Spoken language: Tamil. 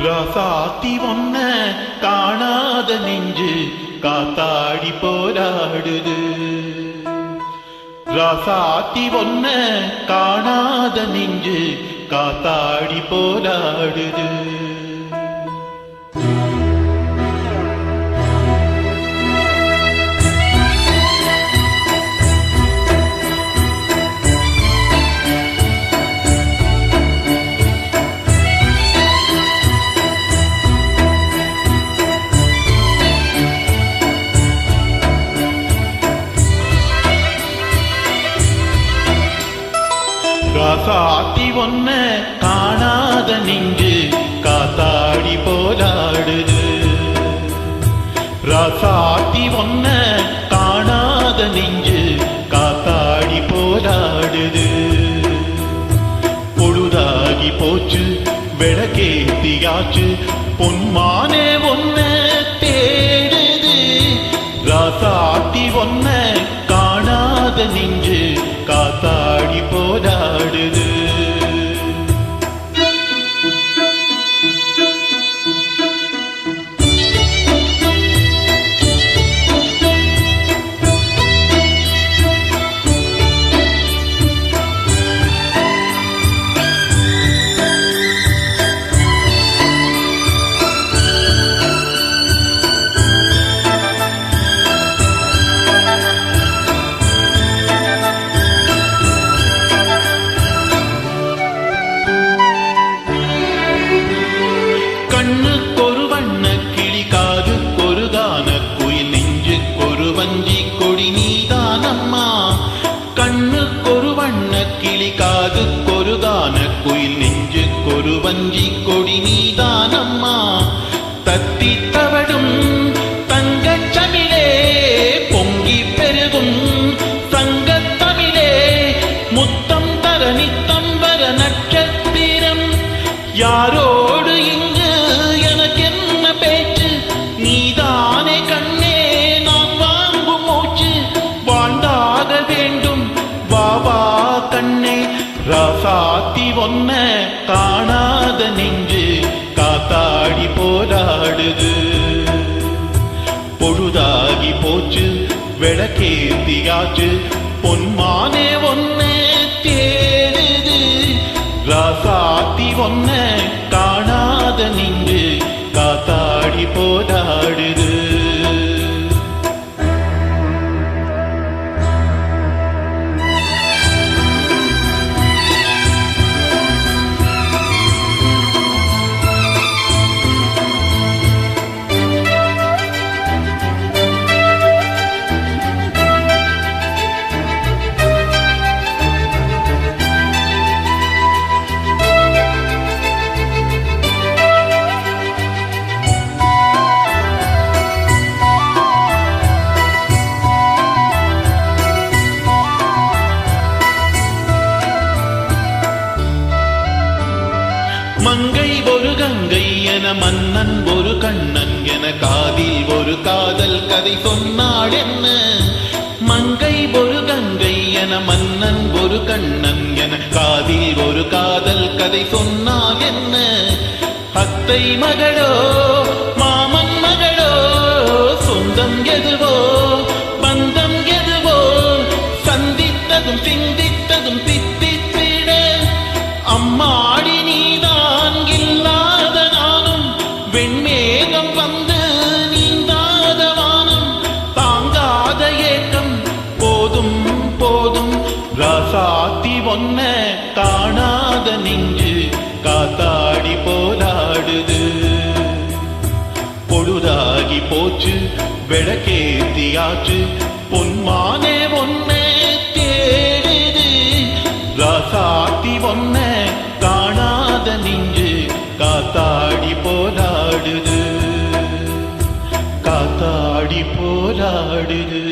ராசாத்தி ஒன்ன காணாத நெஞ்சு காத்தாடி போராடுது. ராசாத்தி ஒன்ன காணாத நெஞ்சு காத்தாடி போராடுது. ராசாத்தி ஒன்ன காணாத நெஞ்சு காத்தாடி போராடுது. ராசாத்தி ஒன்ன காணாத நெஞ்சு காத்தாடி போராடுது. பொழுதாகி போச்சு விளக்கேத்தியாச்சு பொன்மானே ஒன்ன தேடுது. ராசாத்தி ஒன்ன காணாத நெஞ்சு காத்தாடி போராடுது. கண்ணுக்கொரு வண்ண கிளி காதுக்கொரு கான குயில் நெஞ்சுக்கொரு வஞ்சி கொடி நீதானம்மா. கண்ணுக்கொரு வண்ண கிளி காதுக்கொரு கான குயில் நெஞ்சுக்கொரு வஞ்சி கொடி நீதானம்மா. தத்தி தவடும் தங்கச் சமிழே பொங்கி பெருகும் சங்கத்தமிழே முத்தம் தர நித்தம் வர நட்சத்திரம். யாரோடு இங்கு எனக்கென்ன பேச்சு, நீதானே கண்ணே நான் வாங்கும் மூச்சு. வாழ்ந்தாக வேண்டும் வா வா கண்ணே. ராசாத்தி ஒன்ன காணாத நெஞ்சு காத்தாடி போராடுது. பொழுதாகி போச்சு விளக்கேத்தியாச்சு பொன்மானே ஒன்னே தேடுது. ராசாத்தி ஒன்ன காணாத நெஞ்சு காத்தாடி போராடுது. மங்கை ஒரு கங்கை என மன்னன் ஒரு கண்ணன் என காதில் ஒரு காதல் கதை சொன்னாள் என்ன. மங்கை ஒரு கங்கை என மன்னன் ஒரு கண்ணன் என காதில் ஒரு காதல் கதை சொன்னால் என்ன. அத்தை மகளோ மாமன் மகளோ சொந்தம் எதுவோ பந்தம் எதுவோ சந்தித்ததும் சிந்தித்ததும் தித்தித்திட. அம்மாடி நீதான் இல்லாத நானும் வெண்மேகம் வந்து நீந்தாத வானம் தாங்காத ஏக்கம் போதும் போதும். ராசாத்தி ஒன்ன காணாத நெஞ்சு காத்தாடி போராடுது. பொழுதாகி போச்சு விளக்கேத்தியாச்சு பொன்மானே ஒன்னே தேடுது. ராசாத்தி ஒன்ன காணாத நெஞ்சு காத்தாடி போராடுது. காத்தாடி போராடுது.